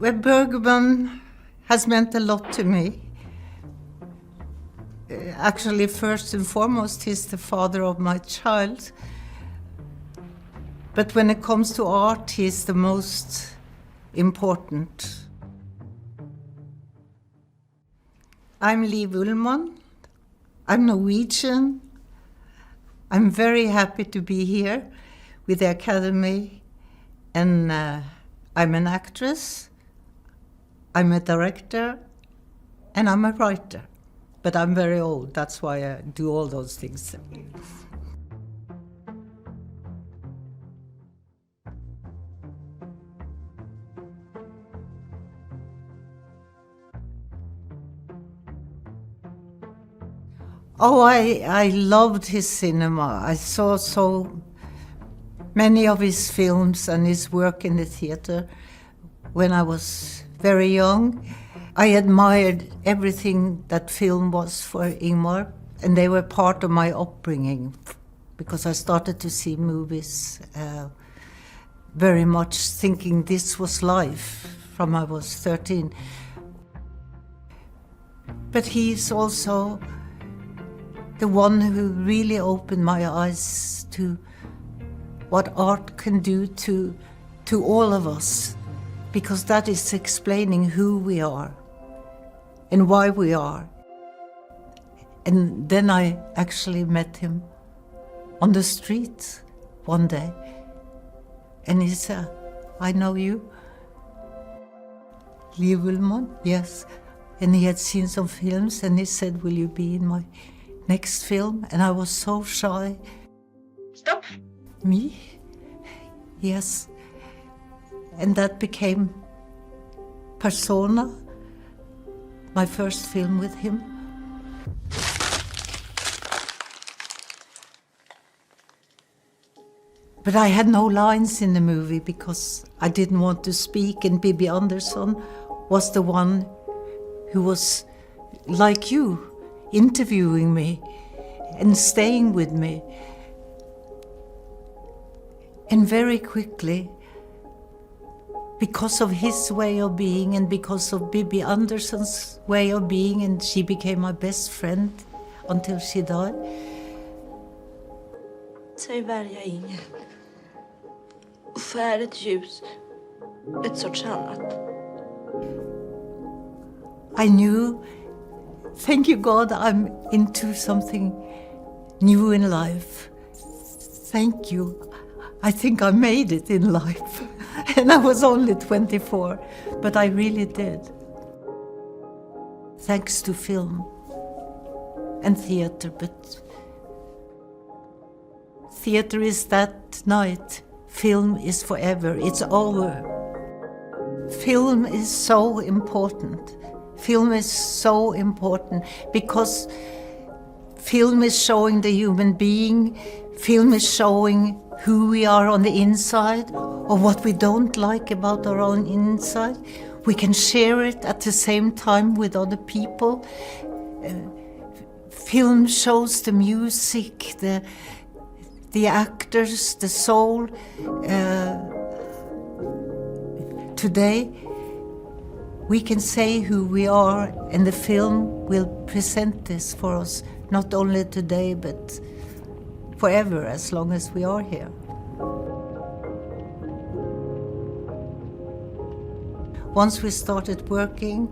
Well, Bergman has meant a lot to me. Actually, first and foremost, he's the father of my child. But when it comes to art, he's the most important. I'm Liv Ullmann. I'm Norwegian. I'm very happy to be here with the Academy. And I'm an actress, I'm a director, and I'm a writer. But I'm very old, that's why I do all those things. Oh, I loved his cinema. I saw so many of his films and his work in the theater when I was very young. I admired everything that film was for Ingmar, and they were part of my upbringing because I started to see movies very much thinking this was life from I was 13. But he's also the one who really opened my eyes to what art can do to all of us, because that is explaining who we are and why we are. And then I actually met him on the street one day, and he said, "I know you." Liv Ullmann, yes. And he had seen some films, and he said, "Will you be in my next film?" And I was so shy. Stop. Me? Yes. And that became Persona, my first film with him. But I had no lines in the movie because I didn't want to speak, and Bibi Andersson was the one who was like you, interviewing me and staying with me. And very quickly, because of his way of being and because of Bibi Andersson's way of being, and she became my best friend until she died. Säg värja Inger. Och skär ett ljus. Ett sorts annat. I knew, thank you God, I'm into something new in life. Thank you. I think I made it in life. And I was only 24, but I really did. Thanks to film and theater, but theater is that night. Film is forever, it's over. Film is so important. Film is so important because film is showing the human being, film is showing who we are on the inside or what we don't like about our own inside. We can share it at the same time with other people. Film shows the music, the actors, the soul. Today, we can say who we are, and the film will present this for us, not only today, but forever, as long as we are here. Once we started working,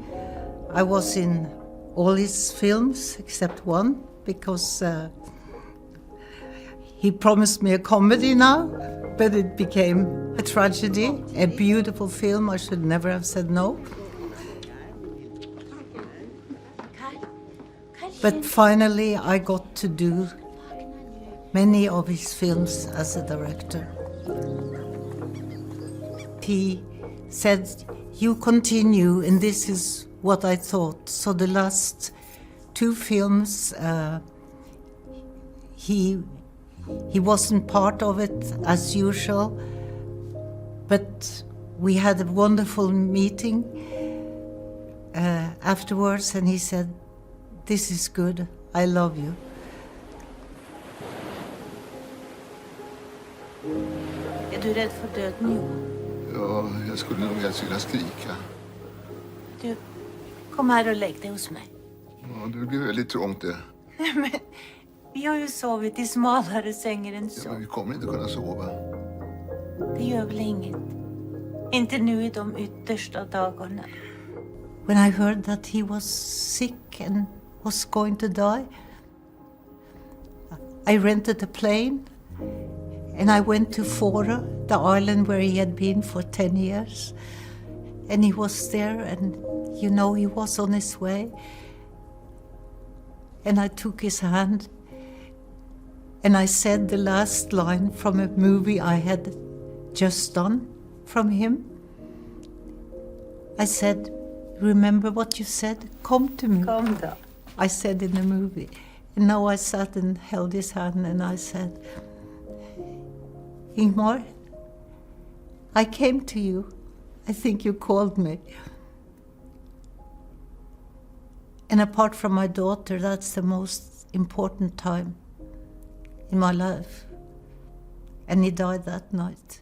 I was in all his films except one, because he promised me a comedy now, but it became a tragedy, a beautiful film. I should never have said no. But finally, I got to do many of his films as a director. He said, "You continue," and this is what I thought. So the last two films, he wasn't part of it as usual, but we had a wonderful meeting afterwards, and he said, "This is good, I love you." Är du rädd för döden, Johan? Ja, jag skulle nog helst vilja skrika. Du, kom här och lägg dig hos mig. Ja, det blir väldigt trångt det. Men vi har ju sovit i smalare sängar än Ja, så. men vi kommer inte kunna sova. Det gör väl inget. Inte nu i de yttersta dagarna. When I heard that he was sick and was going to die, I rented a plane and I went to Fårö, the island where he had been for 10 years. And he was there and, you know, he was on his way. And I took his hand and I said the last line from a movie I had just done from him. I said, remember what you said? Come to me. Kom då. I said in the movie. And now I sat and held his hand and I said, Ingmar, I came to you. I think you called me. And apart from my daughter, that's the most important time in my life. And he died that night.